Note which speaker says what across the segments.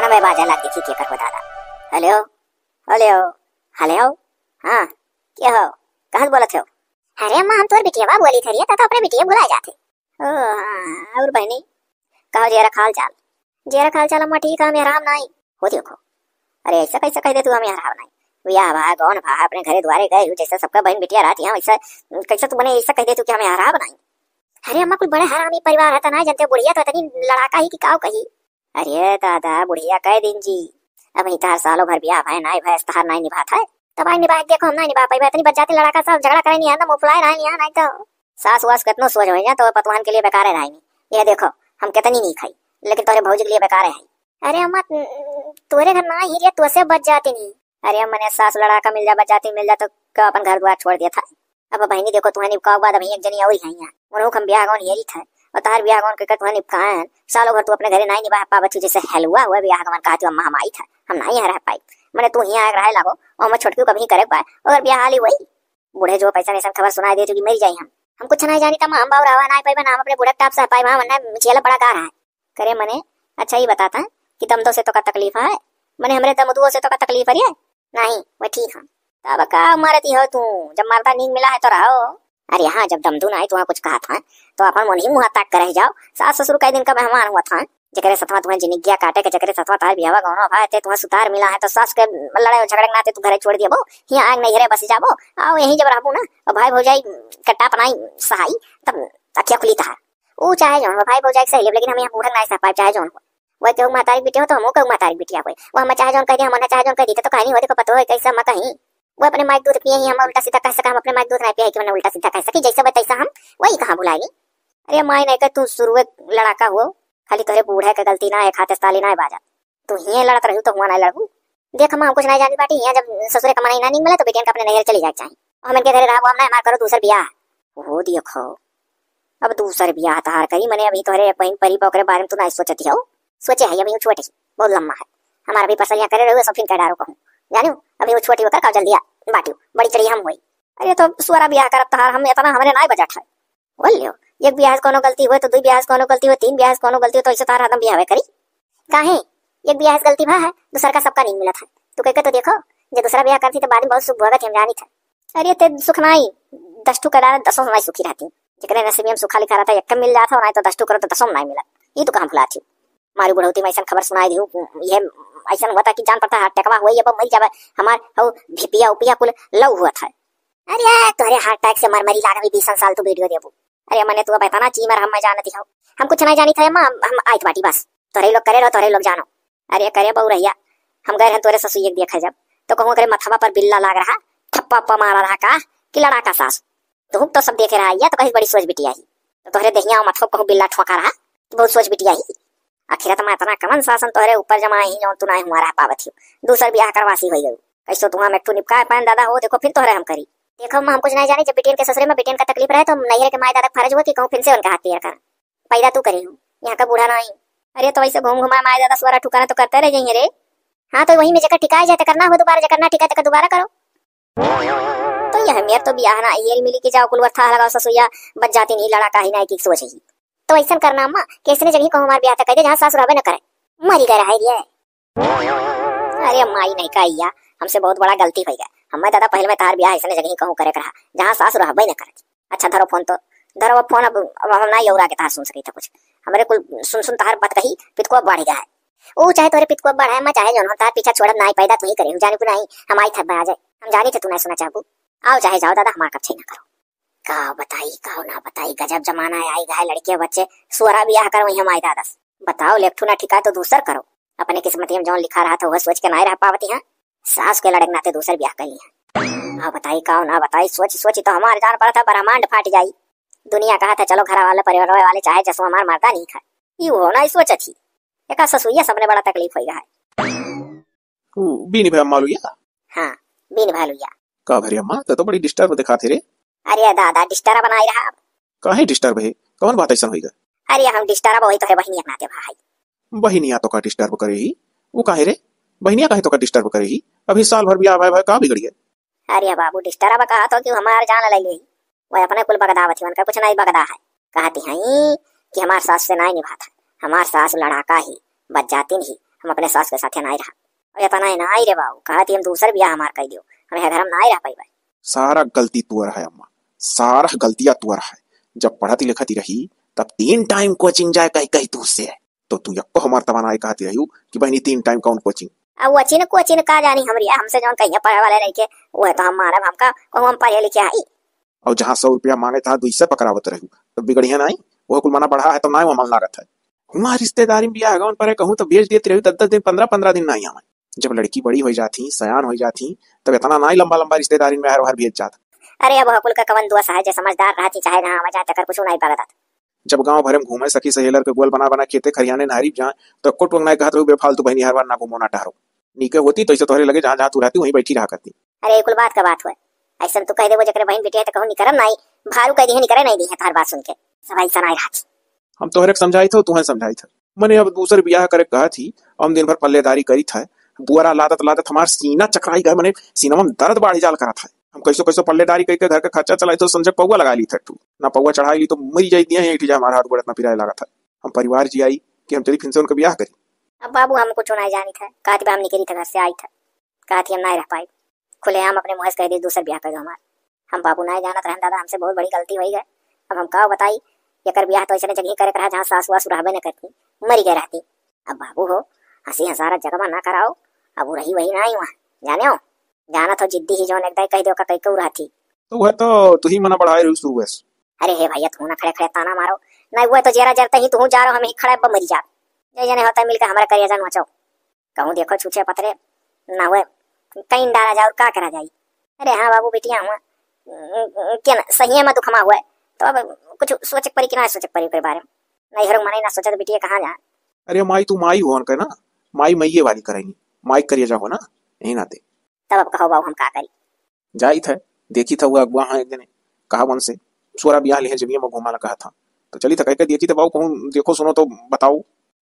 Speaker 1: हमें बाजा लाग देखी के कर दादा। हेलो हेलो हेलो हाँ क्या हो कहाँ बोलत हो? अरे अम्मा हम तोर बिटिया बोली थी तो अपने बिटिया बुलाए जाते। ओ हाँ और बहनी कहो जेरा खाल चाल अम्मा ठीक है हम आराम नहीं हो देखो। अरे ऐसा कैसा कह दे तू हमें आराम नहीं भैया भा गौन भा अपने घरे द्वारे गए जैसा सबका बहन बिटिया रहती है वैसा कैसा तू बने ऐसा कह दे तू कि हमें आराम नहीं। अरे अम्मा कुछ बड़े हरामी परिवार है ना जनते बुढ़िया तो इतनी लड़ाका ही कि काव कही। अरे दादा बुढ़िया कह दिन जी अब ही तार सालों भर ब्याह भाई नाई भैंस तार नहीं निभाता है तब आई निभा देखो हम नहीं निभा पाई इतनी बच्चाती लड़ाका सब झगड़ा करे नहीं आना मुफलाए नहीं तो सास वास कितना सोच हो तो पतवान के लिए बेकार है नहीं। ये देखो हम कितनी नहीं खाई लेकिन तोरे भौजी के लिए बेकार है। अरे अम्मा तोरे घर ना ही तू से बच जाती नहीं। अरे अम्मा ने सास लड़ाका मिल जा तो अपन घर द्वार छोड़ दिया था। अब बहनी देखो तुम्हें निपकाओ बाद अभी एक जनी और है यहाँ उन्होंने हम ब्याह कौन यही था और तार ब्याह कौन के तुम्हें निपकान सालों भर तू अपने घरे नहीं निभा पावत जैसे हलवा हुआ ब्याह कौन कहती अम्मा हम आई था हम नहीं यहाँ रह पाई मैंने तू यहाँ रह लागो और मैं छोटकी कभी करे पाए अगर ब्याह हाली वही बूढ़े जो पैसा नहीं खबर सुनाई दे कि मेरी जाई हम कुछ नहीं जानी था हम बाबू रहा नहीं पाई हम अपने बूढ़े टाप से पाई वहां चेला बड़ा गा रहा है करे मने अच्छा ही बताता कि दम दो से तो का तकलीफ है मैंने हमरे दम दो से तो का तकलीफ है नहीं वह ठीक है तब का मारती हो तू जब मारता नींद मिला है तो रहो। अरे हाँ जब दमदू नहीं तुहा कुछ कहा था तो अपन मन ही मुँह ताक कर रह जाओ सास ससुर कई दिन का मेहमान हुआ था जकरे सतवा तुम्हें जिनिगिया काटे के जकरे सतवा तार बियावा गौना भाई ते तुम्हें सुतार मिला है तो सास के लड़ाई झगड़े नाते तू घरे छोड़ दिया वो यहाँ आग नहीं घरे बस जाबो आओ यहीं जब रहबो ना और भाई भौजाई कट्टा पनाई सहाई तब अखिया खुली था वो चाहे जो भाई भौजाई सही लेकिन हम यहाँ बूढ़ा नहीं सह पाए चाहे जो वही तो मातारी बेटी हो तो हम कहूँ मातारी बेटिया कोई वो हम चाहे जो कह दिया हम चाहे जो कह दी तो कहीं हो देखो पता हो कैसा मैं कहीं वो अपने माइक दूध पिए ही हम उल्टा सीधा कह सका हम अपने माइक दूध नहीं पिए कि मैंने उल्टा सीधा कह सकी जैसा बताइसा हम वही कहाँ बुलाएगी। अरे माई नहीं कर तू शुरू लड़ाका हुआ खाली तोरे बूढ़े के गलती ना है खाते ताली ना बाजा तू ही लड़त रहू तो हुआ ना लड़ू देख हम कुछ नहीं जानी बाटी यहाँ जब ससुरे कमाई ना नहीं मिला तो बेटियन का अपने नहर चली जाए चाहे हम इनके घरे रहा हम ना मार करो दूसरा ब्याह हो देखो अब दूसर ब्याह तार करी मैंने अभी तोरे बहन परी पोकरे बारे में तू नहीं सोचती हो सोचे है अभी छोटी बहुत लम्बा है हमारा भी पसलियाँ करे रहे सब फिर कह डारो कहूँ जानू अभी वो छोटी होकर जल्दी बाटी बड़ी चढ़ी हम हुई। अरे तो सुअरा ब्याह करत तार हम इतना हमरे ना बजट है बोलियो एक ब्याह कोनो गलती हुए तो दो ब्याह कोनो गलती हो तीन ब्याह कोनो गलती हो तो ऐसे तार हम ब्याह करी काहे एक ब्याह गलती भा है दूसरा का सबका नहीं मिला था तू कह तो देखो जो दूसरा ब्याह करती तो बाद में बहुत सुख भोगत हम जानी था। अरे ते सुख नहीं दस्टू करा दसों नहीं सुखी रहती जिकरे नसीब में सुखा लिखा रहता एक मिल जाता नहीं तो दस्टू करो तो दसों नहीं मिला ये तो कहाँ भुला थी मारी बुढ़ौती में ऐसा खबर सुनाई दी ये ऐसा हुआ था कि जान पड़ता है टकवा हुई अब मर जावे हमार हो भिपिया उपिया कुल लव हुआ था। अरे तोरे हार्ट अटैक से मरमरी लाग भी 20 साल तू वीडियो देबू। अरे मैंने तू बताना ची मर हम मैं जानती हूं हम कुछ नहीं जानी थे अम्मा हम आइत बाटी बस तोरे लोग करे रहो तोरे लोग जानो। अरे करे बहु रहिया हम गए हैं तोरे ससुर एक देखा जब तो कहूँ करे मथवा पर बिल्ला लाग रहा थप्पा मारा रहा का कि लड़ा का सास तो तो सब देखे रहा तो कहीं बड़ी सोच बिटिया ही तो तोहरे दहिया मथो कहूँ बिल्ला ठोका रहा तो बहुत सोच बिटिया ही आखिर तो मैं इतना कमन शासन तोहरे ऊपर जमा ही जो तू नहीं हुआ रह पावत ही दूसर ब्याह करवासी हो गई कैसो तुहा में तू निपका पान दादा हो देखो फिर तोहरे हम करी देखो हम कुछ नहीं जाने जब बेटियन के ससुरे में बेटियन का तकलीफ रहे तो नैहर के माए दादा फर्ज हुआ कि कहूँ फिर से उनका हाथ पैर कर पैदा तू करी हूँ यहाँ का बूढ़ा नहीं। अरे तो वैसे घूम घुमा माए दादा स्वरा ठुकाना तो करते रह जाएंगे रे। हाँ तो वही में जगह टिकाए जाए करना हो दोबारा जगह ना टिकाए तो दोबारा करो तो यह मेरे तो ब्याह ना ये मिली कि जाओ कुलवर था लगाओ ससुया बच जाती नहीं लड़ा का ही ना की सोच ही तो ऐसा करना अम्मा कैसे जगह कहूँ हमारे ब्याह तक कहते जहाँ सास रहबे न करे मरी गए रहा है। अरे अम्मा ही नहीं कहिया हमसे बहुत बड़ा गलती हो गया हमें दादा पहले में तार ब्याह ऐसे जगह कहूँ करे करा जहाँ सास रहबे न करे। अच्छा धरो फोन तो धरो फोन अब हम ना यौरा के तार सुन सकी था कुछ हमारे कुल सुन तार बात कही पितको बढ़ गया है वो चाहे तोरे पितको बढ़ाए मैं चाहे जो तार पीछा छोड़ नहीं पैदा तू ही करे जाने को नहीं हम आई था आ जाए हम जानी थे तू नहीं सुना चाहू आओ चाहे जाओ दादा हमारा कब ना करो का बताई का ना बताई गजब जमाना आई गए लड़के बच्चे सुअरा ब्याह करो वही हम आई दादा बताओ लेफ्टू ना ठिका तो दूसर करो अपने किस्मत में जो लिखा रहा था वह सोच के नहीं रह पावती है सास के लड़क नाते दूसर ब्याह कर लिया। हाँ बताई का ना बताई सोच सोची तो हमारे जान पड़ा था ब्रह्मांड फाट जाई दुनिया कहा था चलो घर वाले परिवार वाले चाहे जसो हमार मरदा नहीं खा ये होना ही सोच थी एक ससुइया सबने बड़ा तकलीफ हो गया है
Speaker 2: बीनी भाई अम्मा लुया।
Speaker 1: हाँ बीनी भाई लुया
Speaker 2: का भरी अम्मा तो बड़ी डिस्टर्ब दिखाते रे।
Speaker 1: अरे दादा डिस्टर्ब बनाई रहा
Speaker 2: काहे डिस्टर्ब है कौन बात ऐसा होइगा।
Speaker 1: अरे हम डिस्टर्ब होई तो है बहनिया नाते भाई
Speaker 2: बहनिया तो का डिस्टर्ब करे ही वो काहे रे बहनिया काहे तो का डिस्टर्ब करे ही अभी साल भर ब्याह भाई का बिगड़ गया।
Speaker 1: अरे बाबू डिस्टर्ब कहा तो कि हमार जान ले गई वो अपने कुल बगदावत उनका कुछ नहीं बगदा है कहती हैं कि हमार सास से नहीं निभाता हमार सास लड़ाका ही बच जाती नहीं हम अपने सास के साथ ना रहा और इतना ना आई रे बाबू कहा थी हम दूसर ब्याह हमार कर दियो हम घर हम ना रह पाई।
Speaker 2: सारा गलती तुअर है अम्मा, सारा गलतियां तुअर है। जब पढ़ती लिखती रही तब 3 टाइम कोचिंग जाए कही कही तू से तो तू यक्को हमार तबाना कहती रही कि बहनी 3 टाइम कौन कोचिंग।
Speaker 1: अब वो चीन कोचिन का जानी हमरी हमसे जौन कहिया पढ़े वाले नहीं के वो है तो हम मारब हमका कहूं हम पढ़े लिखे आई।
Speaker 2: और जहाँ 100 रुपया मांगे था 200 पकड़ावत रही तो बिगड़िया नहीं वो कुल मना बढ़ा है तो ना वो मन लागत है। हुआ रिश्तेदारी में ब्याह गौन पर कहूँ तो भेज देती रही 10 दिन 15 दिन नहीं आवे। जब लड़की बड़ी हो जाती सयान हो जाती तब इतना ना ही लंबा लंबा रिश्तेदारी में हर भेज जाता।
Speaker 1: अरे अब हकुल का कवन दुआ सहाय समझदार रहती चाहे ना आवा जाते कर कुछ नहीं पागत।
Speaker 2: जब गांव भरे में घूमे सखी सहेलर के गोल बना बना खेते खरियाने नहरी जाए तो कोट वंग नहीं कहत रहो बेफालतू बहनी हर बार ना घूमो ना टहरो नीके होती तो इसे तोहरे लगे जहाँ जहाँ तू रहती वहीं बैठी रहा करती।
Speaker 1: अरे कुल बात का बात हुआ ऐसा तू कह दे वो जकरे बहन बेटी है तो कहूं निकरम नहीं भारू कह दी है निकरे नहीं दी है तार बात सुन के सब ऐसा नहीं रहती।
Speaker 2: हम तोहरे समझाई था तुम्हें समझाई था मैंने अब दूसरे ब्याह करे कहा थी हम दिन भर पल्लेदारी करी था बुआरा लादत लादत हमार सीना चकराई गए मैंने सीना में दर्द बाढ़ जाल करा था। हम कैसो कैसो पल्लेदारी करके घर का खर्चा चलाई तो समझे पौवा लगा ली था तू ना पौवा चढ़ाई ली तो मरी जाती है जा हमारा हाथ गोड़ इतना पिराए लगा था। हम परिवार जी आई कि हम चली फिर से उनका ब्याह करी।
Speaker 1: अब बाबू हम कुछ नहीं जानी था कहती हम निकली था घर से आई था कहती हम नहीं रह पाई खुले हम अपने मुँह से कह दी दूसरा ब्याह कर दो हमारे। हम बाबू नहीं जाना रहन दादा हमसे बहुत बड़ी गलती हुई है। अब हम कहा बताई ये कर ब्याह तो ऐसे जगह करे रहा जहाँ सास वास रहबे न करती मरी गए रहती। अब बाबू हो हंसी हजारा जगह ना कराओ अब वो रही वही ना आई वहाँ जाने हो जाना तो जिद्दी ही जो एक कह दो कहीं कऊ रहती
Speaker 2: तो वह तो तू ही मना बढ़ाए रही शुरू बस।
Speaker 1: अरे हे भैया तू ना खड़े खड़े ताना मारो नहीं हुआ तो जरा जरता ही तू जा रहा हम ही खड़े मरी जा जय जने होता मिलकर हमारा करिया जान मचाओ कहूँ देखो छूछे पतरे ना हुए कहीं डाला जाओ क्या करा जाये। अरे हाँ बाबू बेटिया हुआ क्या ना सही है मैं दुखमा हुआ है तो अब कुछ सोचक परी कि ना सोचक परी के बारे में नहीं हर मना ना सोचा तो बेटिया कहाँ जा।
Speaker 2: अरे माई तू माई हो ना माई मैये वाली करेंगी माई करिए जाओ ना यही नाते
Speaker 1: तब अब कहो बाबू हम क्या करी
Speaker 2: जाई था देखी था वो अगुआ एक दिन कहा वन से सोरा ब्याह ले जब मैं घुमा कहा था तो चली था कह देखी तो बाबू कहूँ देखो सुनो तो बताओ।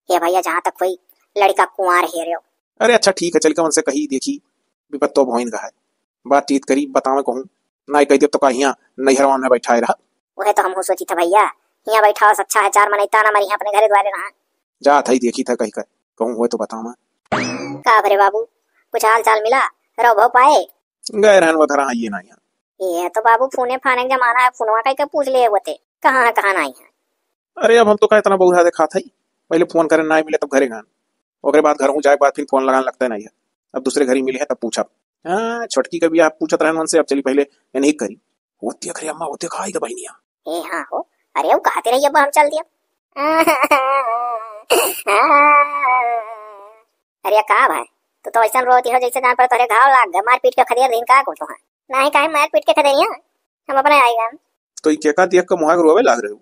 Speaker 1: ये भैया जहाँ तक कोई लड़का कुंवार है रे।
Speaker 2: अरे अच्छा ठीक है चल के उनसे कही देखी विपत तो भोइन का है बातचीत करी बतावे कहूँ ना कह दे तो कहीं नैहरवा में बैठाए रहा
Speaker 1: वह तो हम सोची था भैया यहाँ बैठा अच्छा है 4 महीना ना मरी अपने घरे द्वारे रहा
Speaker 2: जा था देखी था कही कर कहूँ हुए तो बतावा
Speaker 1: का भरे बाबू कुछ हाल चाल मिला रो भो पाए
Speaker 2: गए रहन वधरा ये ना यहाँ
Speaker 1: ये तो बाबू फोने फाने का जमाना है फोनवा कह के पूछ लिए होते कहाँ नहीं है।
Speaker 2: अरे अब हम तो क्या इतना बहुत देखा था पहले फोन करे ना मिले तब घरे गान ओकरे बाद घर हूँ जाए बाद फिर फोन लगाने लगता है नहीं है अब दूसरे घर ही मिले है तब पूछा हाँ छोटकी का भी आप पूछत रहन से अब चली पहले नहीं करी होती अखरे अम्मा होते खाई का बहनिया
Speaker 1: ए हाँ हो अरे वो कहते रहिए अब हम चल दिया अरे का भाई तो ऐसा रोती हो जैसे जान पर तोरे घाव लाग गए मार पीट के खदेर दिन का को तो नहीं काहे मार पीट के खदेरिया हम अपने आएगा
Speaker 2: तो ये का देख के मोहक रोवे लाग रहे हो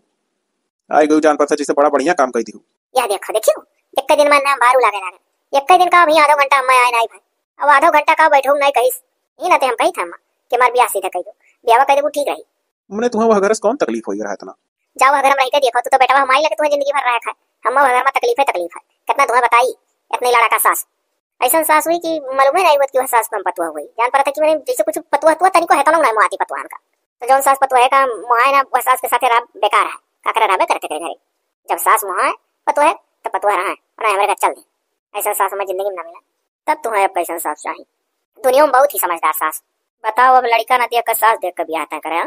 Speaker 2: आई गई जान पर जैसे बड़ा बढ़िया काम कर दी
Speaker 1: या देखियो एक दिन में नाम बारू लागे लागे एक दिन का अभी आधा घंटा मैं आए नहीं भाई अब आधा घंटा का बैठो नहीं कहिस ई ना ते हम कही था कि मार ब्याह सीधा कह दो ब्याह कह दो ठीक रही
Speaker 2: हमने तुम्हें वह घर कौन तकलीफ हो रहा है इतना
Speaker 1: जाओ अगर हम रही देखो तो बेटा हमारी लगे तुम्हें जिंदगी भर रहा है हम घर में तकलीफ है कितना तुम्हें बताई इतनी लड़ा का सास ऐसा सास हुई कि मालूम है नहीं कि वह सास कम पतुआ हुई जान पड़ा था कि मैंने जैसे कुछ पतुआ हुआ तनिको है तो ना मुआती पतुआन का तो जौन सास पतुआ है का मुआ ना वह सास के साथ रहा बेकार है काकरा रहबे करते घरे जब सास मुआ है पतुआ है तो पतुआ रहा है और हमारे घर चल दे ऐसा सास हमें जिंदगी में ना मिला तब तुम्हें अब कैसा सास चाहिए दुनिया में बहुत ही समझदार सास बताओ अब लड़का ना देख कर सास देख कर ब्याह तय करे।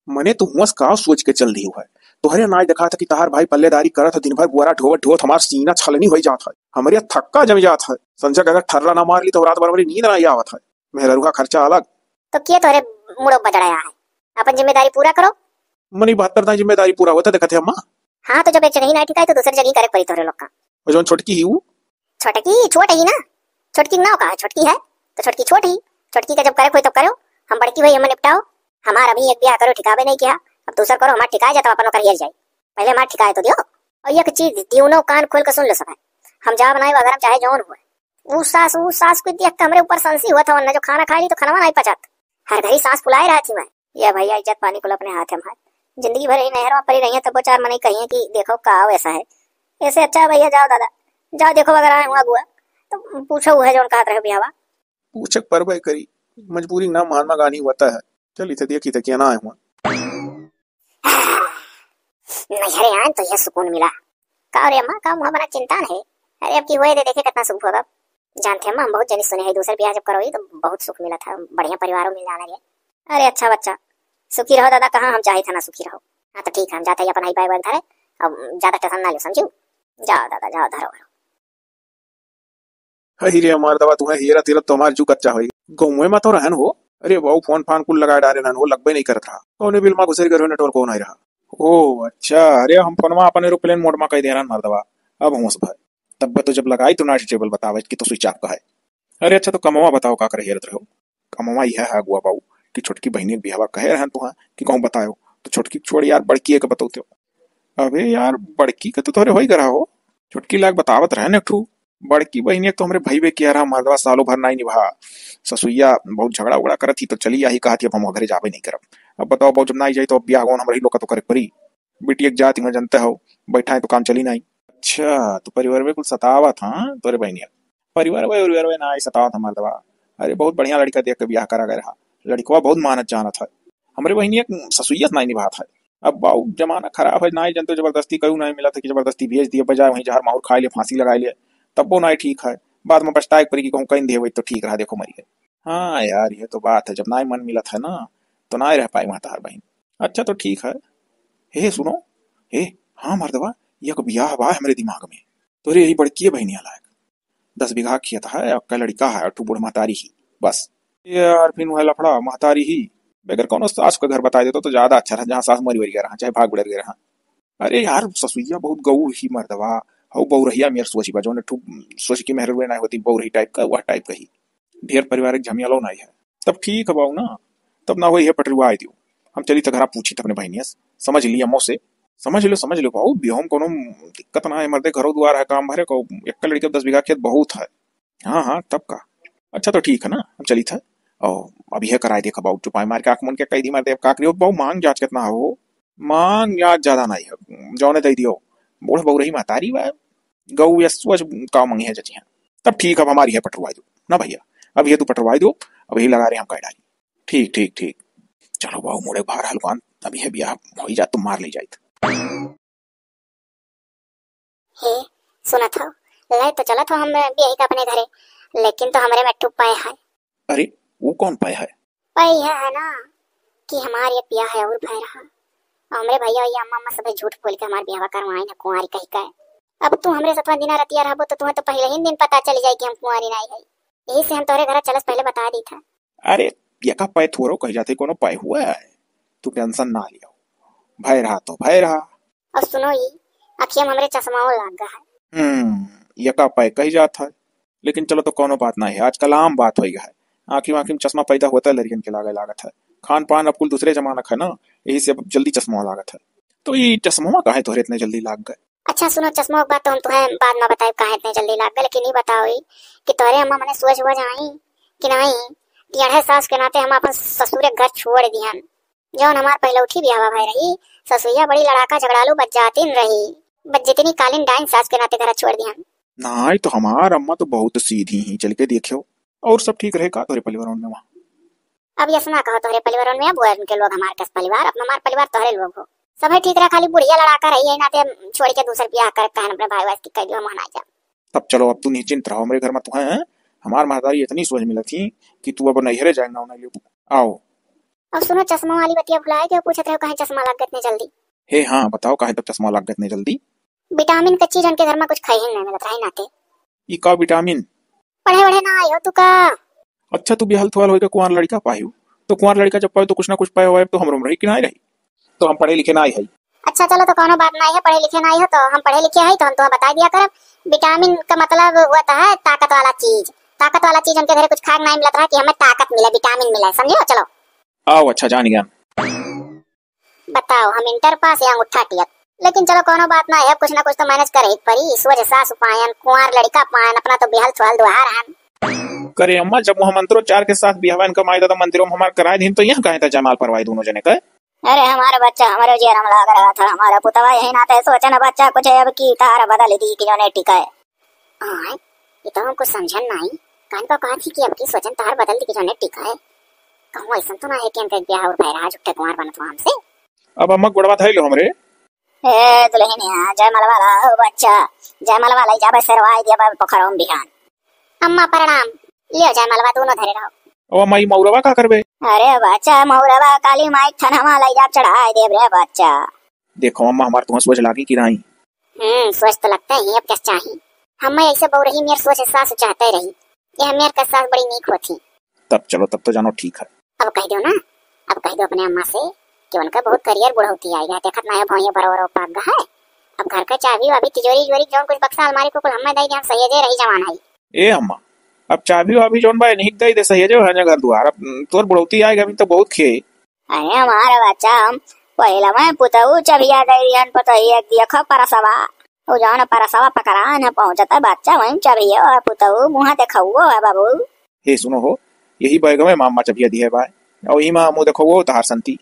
Speaker 2: मने तो हुआ का सोच के चल रही है तोहरे नाच देखा था कि तहार भाई पल्लेदारी करत दिन भर बुआरा ढोवत ढोवत हमार सीना छलनी हो जाता है हमारे थक्का जम जाता है संजय अगर ठर्रा ना मार ली तो रात भर हमारी नींद नहीं आवत है मेहररू का खर्चा अलग
Speaker 1: तो किए तोरे मुड़ो बजड़ाया है अपन जिम्मेदारी पूरा करो
Speaker 2: मनी 72 जिम्मेदारी पूरा होता देखा थे अम्मा।
Speaker 1: हाँ तो जब एक जगह नहीं ठिकाई तो दूसरी जगह करे पड़ी तोरे लोग का
Speaker 2: जो छोटकी ही
Speaker 1: छोटकी छोट ही ना छोटकी ना कहा छोटकी है तो छोटकी छोट ही छोटकी का जब करे कोई तो करो हम बड़की हुई हमें निपटाओ हमारा अभी एक ब्याह करो ठिकावे नहीं किया अब दूसरा करो हमारा ठिकाए जाता अपन कर जाए पहले हमारा ठिकाए तो दियो और एक चीज दियो कान खोल कर सुन लो सब हम जा बनाए अगर हम चाहे जौन हुए वो सास को देख हमरे ऊपर संसी हुआ था जो खाना खाई तो खाना नहीं पचात हर घड़ी सांस फुलाए रहा थी मैं ये भैया इज्जत पानी को अपने हाथ में जिंदगी भर नहरों पड़ी रही है तब 4 महीने कहिए कि देखो का वैसा है ऐसे अच्छा भैया जाओ दादा जाओ देखो अगर आए हुआ बुआ तो पूछो है जो कहा रहे ब्याह
Speaker 2: पूछक पर भाई करी मजबूरी ना महात्मा गांधी होता है चली थे देखी थे क्या ना आए हुआ
Speaker 1: नहरे आन तो यह सुकून मिला का रे अम्मा का हमारा चिंता है अरे अब की हुए दे देखे कितना सुख होगा। जानते हम बहुत जनी सुने है दूसरे ब्याह जब करोगी तो बहुत सुख मिला था, बढ़िया परिवारों मिल जाना है। अरे अच्छा बच्चा सुखी रहो दादा, कहाँ हम चाहे था ना सुखी रहो। हाँ तो ठीक है, हम जाते हैं अपन हाई बाई धरे, अब ज्यादा टेंशन ना लो, समझू। जाओ दादा जाओ, धरो।
Speaker 2: हीरे हमार दवा तुम्हें हीरा तीरत तो हमार जू कच्चा होई गौवे में तो रहन हो। अरे बहु फोन फान कुल लगा डारे नन हो, लगबे नहीं करत रहा कौने बिल मा घुसरी करो नेटवर्क को नहीं रहा। ओ अच्छा, अरे हम फोनमा अपन एरोप्लेन मोड में कह दे रहन मार दवा। अब हम उस भाई तब तो जब लगाई तो ना टेबल बतावे कि तो स्विच ऑफ का है। अरे अच्छा तो कमवा बताओ का करे हेरत रहो। कमवा यह है गुआ बाऊ कि छोटकी बहनी बिहावा कहे रहन तुहा कि कहूं बताओ तो छोटकी छोड़ यार बड़की के बताओ। अबे यार बड़की का तो थोड़े हो ही करा हो, छोटकी लाग बतावत रहने ठू। बड़की बहनी तो हमरे भाई बे किया रहा मर्दवा सालों भर नहीं निभा। ससुईया बहुत झगड़ा उगड़ा करत थी तो चली यही कहा थी अब हम घरे जाबे नहीं करब। अब बताओ बहुत जब ना जाए तो अब ब्याह कौन हमारे लोग का तो करे परी। बेटी एक जाति में जनते हो बैठा है तो काम चली नहीं। अच्छा तो परिवार में कुछ सतावा था तोरे बहनिया। परिवार में ना सतावा था मर्दवा। अरे बहुत बढ़िया लड़का देख के ब्याह करा गया, लड़कवा बहुत मानत जाना था। हमारे बहनी ससुईयत नहीं निभा था। अब बाऊ जमाना खराब है, ना जन तो जबरदस्ती करू नहीं मिला था कि जबरदस्ती भेज दिए, बजाय वहीं जहर माहौर खा लिए फांसी लगा लिए तब वो नहीं ठीक है। बाद में पछताए परी की कहूँ कहीं दे तो ठीक रहा, देखो मरी गए। हाँ यार ये तो बात है, जब ना मन मिला था ना तो ना रह पाई माता बहन। अच्छा तो ठीक है। हे सुनो, हे हाँ मर्दवा यह ब्याह बा हमारे दिमाग में। तो रे यही बड़की है बहनिया लायक 10 बीघा खेत है, अक्का लड़का है, अठू बूढ़ महतारी ही बस। यार फिर वह लफड़ा महतारी ही बगैर कौन सास का घर बता देता तो ज्यादा अच्छा रहा, जहाँ सास मरी वरी रहा चाहे भाग बढ़ गए रहा। अरे यार ससुईया बहुत गऊ ही मर्दवा हो, बहु रहिया मेरे सोची बजो ने ठू सोच की मेहर ना होती बहु रही टाइप का वह टाइप का ही ढेर पारिवारिक झमियालो नहीं है। तब ठीक है बाऊ ना, तब ना वही है पटरुआ आई दियो। हम चली तो घर पूछी अपने बहनिया समझ लिया मो से। समझ लो बाऊ बिहोम कोनो दिक्कत ना है, मर्दे घरों द्वार है काम भरे को एक लड़के 10 बीघा खेत बहुत है। हाँ हाँ तब का अच्छा तो ठीक है ना, हम चली था और अभी है कराए देखा बाऊ चुपाई मार के आंख मन के कह दी मार दे काकरी बाऊ मांग जांच कितना हो। मांग याद ज्यादा नहीं है जौने दे दियो बूढ़ बहु रही महतारी बा गऊ या सोच का मंगी है जची है। तब ठीक अब हमारी है पटरवाई दो ना भैया, अब ये तू पटरवाई दो, अब यही लगा रहे हम कह डाली। ठीक ठीक ठीक चलो बाऊ मोड़े बाहर हलवान अभी है ब्याह हो ही जा तुम मार ले जाए।
Speaker 1: हे सुना था ले तो चला था हम भी यही का अपने घरे, लेकिन तो हमारे में टूप पाए है।
Speaker 2: अरे वो कौन पाया है?
Speaker 1: पाई है ना कि हमारे ब्याह है और भाई रहा हमरे भैया या अम्मा अम्मा सब झूठ बोल के हमारे ब्याह करवाई ना कुंवारी कही का है। अब तू हमरे सतवा दिन रतिया रहबो तो तुम्हें तो पहले ही दिन पता चल जाए कि हम कुंवारी नहीं है, यही से हम तोरे घर चलस पहले बता दी था।
Speaker 2: अरे यका पाए थोरो कह जाते कोनो पाए हुआ है, तू टेंशन ना लियो, भय रहा तो भय रहा।
Speaker 1: अब सुनो ये अखियम हमरे चश्माओं लाग गया है।
Speaker 2: यका पाए कही जाता है, लेकिन चलो तो कोनो बात नहीं है, आजकल आम बात हो गया है। आँखी आँखी में चश्मा पैदा होता है लड़कियन के लागे लागत है, खान पान अब कुल दूसरे जमाना है ना, यही से अब जल्दी चश्मा लागत है। तो ये चश्मा काहे तोहरे इतने जल्दी लाग गए?
Speaker 1: अच्छा सुनो चश्मा की बात तो हम तुम्हें बाद में बताए काहे इतने जल्दी लाग गए, लेकिन ये बताओ कि तोरे अम्मा मने सोच हुआ जाई कि नहीं कि अढ़े सास के नाते हम अपन ससुर घर छोड़ दिहन। जौन हमार पहले उठी ब्याह भाई रही ससुरिया बड़ी लड़ाका झगड़ालू बज्जातिन रही, बज्जतिनी कालीन डाइन सास के नाते घर छोड़ दिहन।
Speaker 2: नहीं तो हमार अम्मा तो बहुत सीधी ही, चल के देखियो और सब ठीक रहेगा तोरे परिवार में वहाँ।
Speaker 1: अब ये सुना कहो तोरे परिवार में अब उनके लोग हमारे कस परिवार अपना हमार परिवार तोरे लोग हो सब है ठीक रहा, खाली बुढ़िया लड़ाका रही है नाते छोड़ के दूसरे ब्याह कर कहन अपने भाई वास्ती कह दियो हम ना जा।
Speaker 2: तब चलो अब तू निश्चिंत रहो, मेरे घर में तो है हमार महतारी इतनी सोच मिला थी कि तू अब नैहरे जाएगा उन्हें ले आओ।
Speaker 1: अब सुनो चश्मा वाली बतिया भुलाए के पूछत रहे कहीं चश्मा लग गए इतने जल्दी।
Speaker 2: हे हाँ बताओ काहे तब चश्मा लग गए इतने जल्दी?
Speaker 1: विटामिन कच्ची जन के घर में कुछ खाई ही नहीं मिलत रही नाते।
Speaker 2: ई का विटामिन?
Speaker 1: पढ़े वढ़े ना आयो तू का?
Speaker 2: अच्छा तू बिहाल थवाल होएगा कुंवार लड़का पायो, तो कुंवार लड़का जब पायो तो कुछ ना कुछ पायो है तो हम रही कि नहीं रही, तो हम पढ़े लिखे ना है।
Speaker 1: अच्छा चलो तो कोनो बात नहीं है, पढ़े लिखे नहीं हो तो हम पढ़े लिखे है तो हम तुम्हें बता दिया कर। विटामिन का मतलब होता है ताकत वाला चीज, ताकत वाला चीज हमके घर कुछ खाना नहीं मिलता है कि हमें ताकत मिले विटामिन मिले, समझे? चलो
Speaker 2: आओ अच्छा जान गया।
Speaker 1: बताओ हम इंटर पास या अंगूठा टियत, लेकिन चलो कोनो बात ना है, कुछ ना कुछ तो मैनेज करे ही परी। इस वजह सास उपायन कुंवार लड़का पायन अपना तो बिहाल थवाल दुहार हन
Speaker 2: करे अम्मा जब वहाँ मंत्रोच्चार के साथ बिहावन कमाई था मंदिरों में हमारे कराए दिन तो यहाँ कहे था जमाल परवाई दोनों जने का।
Speaker 1: अरे हमारा बच्चा हमारे जेरम लग रहा था, हमारा पुतवा यही नाते सोचे ना बच्चा कुछ अब की तार बदल दी कि जो ने टिका है। हां ये तो हम कुछ समझन नहीं, कान का कहा थी कि अब की सोचन तार बदल दी कि जो ने टिका है। कहूं ऐसा तो ना है कि हम ब्याह और भैरा झुट्टे कुंवार बनत हमसे।
Speaker 2: अब अम्मा गुड़वा थाई लो हमरे
Speaker 1: ए दुल्हनिया जय मलवाला हो बच्चा, जय मलवाला जाबे सरवाई दिया पोखरों बिहान। अम्मा प्रणाम, लियो जय मलवा दोनों धरे रहो।
Speaker 2: ओ माई मौरवा का करबे?
Speaker 1: अरे बच्चा मौरवा काली माई थनवा लई जा चढ़ाए देव रे बच्चा।
Speaker 2: देखो अम्मा हमार तुम सोच लागी कि नहीं?
Speaker 1: सोच तो लगता है अब क्या चाहिए। हम ऐसे बहु रही मेरी सोच सास चाहते रही, ये मेरे का सास बड़ी नीक होती।
Speaker 2: तब चलो तब तो जानो ठीक है।
Speaker 1: अब कह दो ना, अब कह दो अपने अम्मा से कि उनका बहुत करियर बढ़ोती आएगा। देखत ना है भौंये बरोबर पाग है। अब घर का चाबी वाबी तिजोरी जोरी जोन कुछ बक्सा अलमारी को कुल हमें दई दे, हम सही रही जवान है।
Speaker 2: ए अम्मा अब चाबी वाबी जोन भाई नहीं दई दे सही जो है घर द्वार, अब तोर बढ़ोती आएगा अभी तो बहुत खे।
Speaker 1: अरे हमारा बच्चा हम पहला मैं पुतऊ चबिया दई दियन पतई एक दिया परसवा ओ जान परसवा पकड़ा न पहुंचता बच्चा वहीं चबिया और पुतऊ मुंह देखौ है बाबू।
Speaker 2: हे सुनो हो, यही बैग में मामा चबिया दी है भाई, और यही मां मुंह देखो वो तार संती।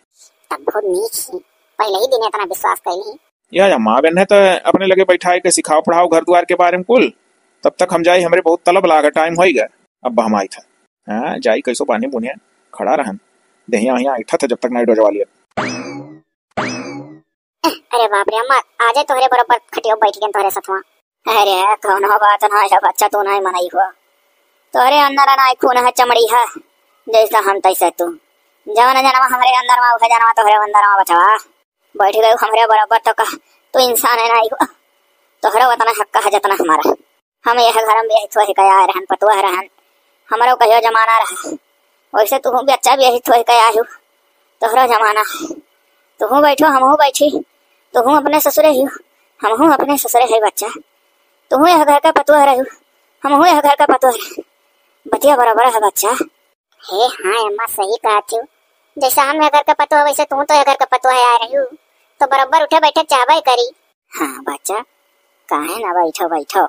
Speaker 1: तब बहुत नीच ही पहले ही दिन इतना विश्वास कैली।
Speaker 2: या माँ बहन है तो अपने लगे बैठाए के सिखाओ पढ़ाओ घर द्वार के बारे में कुल, तब तक हम जाई हमारे बहुत तलब लागा टाइम हो गया। अब हम आई था हाँ जाई कैसो पानी बुनिया खड़ा रहन दहिया वहिया ऐठा था जब तक नाइट डोजवा लिया।
Speaker 1: अरे बाप रे अम्मा आजे तोहरे बराबर खटियो बैठ गए तोहरे साथवा। अरे कौन बात ना है बच्चा, तू नहीं मनाई हुआ तोहरे अंदर ना खून है चमड़ी है जैसा हम तैसे तू। जवान जनवा हमारे अंदर में उहे जनवा तोहरे अंदर में बचवा बैठ गए हमारे बराबर, तो कह तू इंसान है नहीं हुआ तोहरा उतना हक है जितना हमारा। हम यह घर में यही थोड़ी कया रहन पतुआ रहन हमारो कहियो जमाना रहा, वैसे तू भी अच्छा भी यही थोड़ी कया आयु तोहरा जमाना। तू बैठो हम बैठी, तू अपने ससुरे ही हम अपने ससुरे है बच्चा। तू यह घर का पतुआ रहू हम यह घर का पतुआ रह, बतिया बराबर है बच्चा। हे हाँ अम्मा सही कहा थी, जैसा हम घर का पतुआ वैसे तू तो घर का पतुआ आ रही हूँ तो बराबर उठे बैठे चाबा करी। हाँ बच्चा काहे ना बैठो बैठो।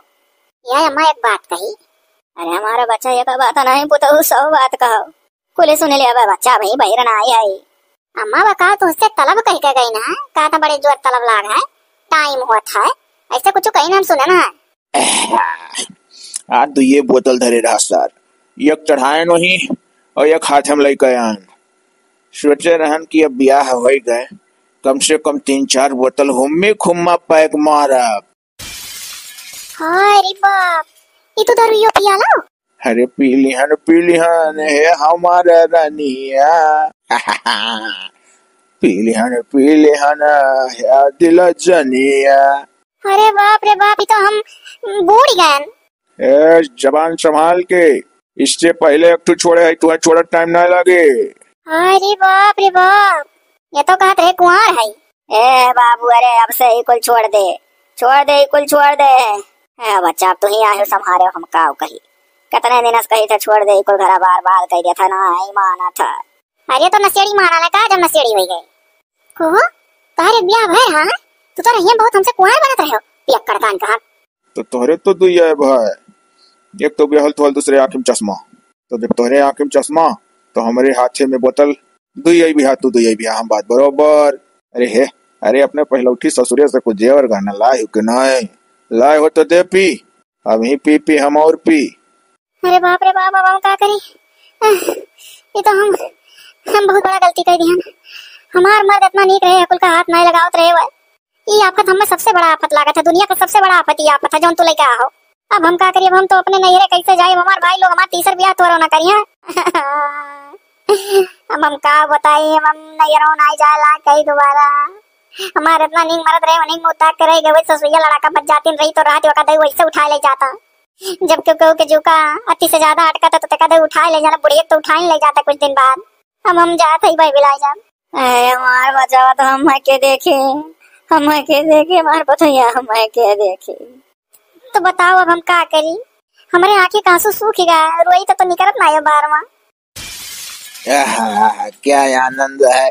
Speaker 1: यार अम्मा एक बात कही। अरे हमारा बच्चा एक बात नहीं पुतहु 100 बात कहो कुले सुने लिया बच्चा भाई बहिर ना आई। अम्मा बका तो उससे तलब कह के गई ना, कहा था बड़े जोर तलब लाग है टाइम हुआ था ऐसे कुछ कहीं ना सुने ना।
Speaker 2: आज तो ये बोतल धरे रहा सर, एक चढ़ाए नहीं और एक हाथ हम लेके आन। सोचे रहन कि अब ब्याह हो गए कम से कम 3-4 बोतल हुम्मे खुम्मा पैक मारब।
Speaker 1: अरे बाप ये तो दारू पिया लो।
Speaker 2: अरे पी लिहन हे हमारा रानिया पी लिहन हे दिल जनिया।
Speaker 1: अरे बाप रे बाप ये तो हम बूढ़ गए।
Speaker 2: ए जबान संभाल के, इससे पहले एक तो छोड़े है तुम्हें छोड़ा टाइम ना लगे।
Speaker 1: अरे बाप रे बाप ये तो कहते है कुंवार है। ए बाबू अरे अब से ही कुल छोड़ दे कुल छोड़ दे। बच्चा अब तू ही आयो संभारे हम काव कही कितने दिन कही था छोड़ दे कुल घर बार बार कह दिया था ना ही माना था। अरे तो नशेड़ी मारा लगा जब नशेड़ी हुई गई को तारे ब्याह भाई। हाँ तू तो रही बहुत हमसे कुंवार बनत रहे हो पियक्कड़ कान कहा।
Speaker 2: तो तोहरे तो दुई है भाई, एक तो बेहल तो दूसरे आंखें में चश्मा, तो जब तोहरे आंखें में चश्मा तो हमारे हाथे में बोतल दुई भी हाथ तू दुई भी हम बात बरोबर। अरे हे अरे अपने पहलौठी ससुरे से कुछ जेवर गहना लाए हो कि नहीं लाए हो तो दे पी, अब ही पी हम और पी।
Speaker 1: अरे बाप रे बाप अब हम क्या करें, ये तो हम बहुत बड़ा गलती कर दी हम। हमार मर्द इतना नीक रहे कुल का हाथ नहीं लगावत रहे हुए। ये आफत हमें सबसे बड़ा आफत लागत है, दुनिया का सबसे बड़ा आफत ये आफत है जो तू लेके आओ। अब हम क्या करिए, हम तो अपने नैहरे कैसे जाए, हमारे भाई लोग हमारे तीसर ब्याह तो ना करिए। अब हम क्या बताइए, हम नैहरों ना जाए ला कहीं दोबारा। हमारे इतना नींद मरद रहे नींद मुँह ताक रहे गए ससुरिया लड़का बच जाती रही तो रात वका दही वैसे उठा ले जाता। जब क्यों के जुका अति से ज्यादा अटका था तो तका दही उठा ले जाना, बुढ़िया तो उठा ही ले जाता कुछ दिन बाद। अब हम जाते ही भाई बिलाई जा हमार बचावा तो हम के देखे हमार बतैया हम के देखे। तो बताओ अब हम क्या करी, हमारे आंखें का आंसू सूख गया, रोई तो निकलत ना है बार में।
Speaker 2: क्या आनंद है,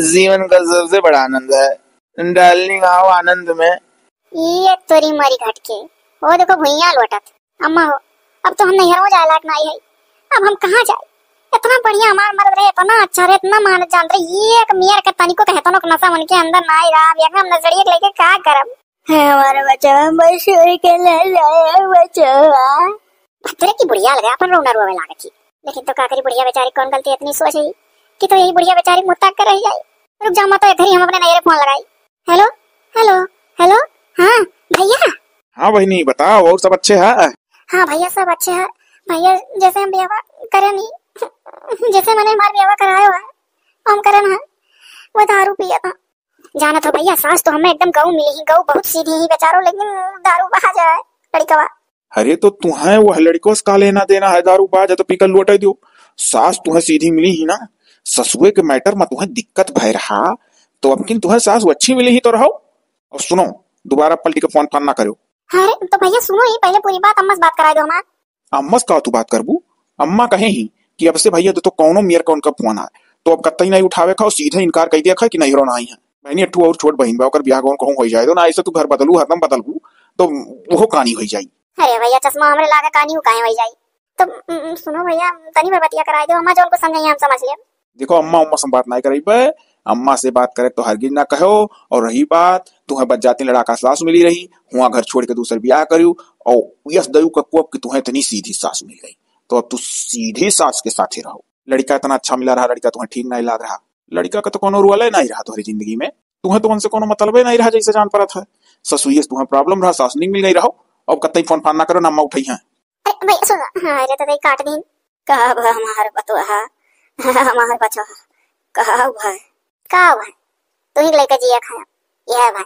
Speaker 2: जीवन का सबसे बड़ा आनंद है। डार्लिंग आओ आनंद में।
Speaker 1: ये तोरी मारी घट के वो देखो भुइया लौटत। अम्मा हो अब तो हम नैहरों जाए लायक नहीं है, अब हम कहाँ जाए। इतना बढ़िया हमार मर्द रहे, इतना अच्छा रहे, इतना मानत जान रहे, ये एक मेयर का तनिको कहता नो नशा उनके अंदर ना ही रहा। एक हम नजरिए लेके क्या करब। हमारा बच्चा बसुर के ले बच्चा भतरे की बुढ़िया लगे अपन रोना रोवे लागत थी। लेकिन तो का करी, बुढ़िया बेचारी कौन गलती इतनी सोच रही कि तो यही बुढ़िया बेचारी मुत्ताक कर रही जाए। रुक जा मत, तो घर ही हम अपने नैहरे फोन लगाई। Hello hello hello. हाँ भैया।
Speaker 2: हाँ बहनी बताओ, और सब अच्छे है?
Speaker 1: हाँ भैया सब अच्छे हैं भैया। जैसे हम ब्याह करे नहीं, जैसे मैंने हमारे ब्याह कराया हुआ है हम करन है, वो दारू पिया था। जाना था भैया, सास तो हमें एकदम गऊ मिली ही, गऊ बहुत सीधी ही बेचारो, लेकिन दारू बहा जाए लड़का।
Speaker 2: अरे तो तुम्हें वो लड़को से का लेना देना है, दारू बाज है तो पीकर लौटे दो। सास तुम्हें सीधी मिली ही ना, ससुए के मैटर में तुम्हें दिक्कत भय रहा तो अब किन तुम्हें सास अच्छी मिली ही तो रहो। और सुनो, दोबारा पलटी के फोन ना करो।
Speaker 1: अरे तो भैया सुनो ही, पहले पूरी बात अम्मा से बात करा दो हमार।
Speaker 2: अम्मा से का तू बात करबू? अम्मा कहे ही कि अब से भैया तो कौनो मियर का उनका फोन आए तो अब कत्ता ही नहीं उठावे खा, सीधे इनकार कर दिया खा कि नहीं रो नहीं है। मैंने अट्ठू और छोट बहन बा ब्याह कौन कहूं हो जाए तो ना, ऐसे तू घर बदलू हरदम बदलू तो वो कहानी हो जाई।
Speaker 1: अरे भैया चश्मा हमरे लागे कानी काहे हो जाई। तो सुनो भैया, तनी बार बतिया कराई दो, अम्मा जो उनको समझाइए हम समझ ले।
Speaker 2: देखो अम्मा उम्मा से बात नहीं करी पे, अम्मा से बात करे तो हरगिज ना कहो। और रही बात तुम्हें बच जाती लड़ाका सास मिली रही, हुआ घर छोड़ के दूसरे ब्याह करू और यस दयू कक्को कि तुम्हें इतनी सीधी सास मिल गई तो अब तू सीधी सास के साथ ही रहो। लड़का इतना अच्छा मिला रहा, लड़का तुम्हें ठीक नहीं लग रहा, लड़का का तो कोनो रुआल नहीं रहा तुम्हारी जिंदगी में, तुम्हें तो उनसे कोनो मतलब नहीं रहा जैसे जान पड़ा था। ससुई से तुम्हें प्रॉब्लम रहा, सास नहीं मिल गई रहो, अब कतई फोन फान ना करो ना, अम्मा उठाई है।
Speaker 1: अरे भैया सुनो, हाँ अरे तो काट दिन कब हमारे बतवा हमारे बचवा कहा भाई, कहा भाई तू ही लेके जिया खाया यह भाई।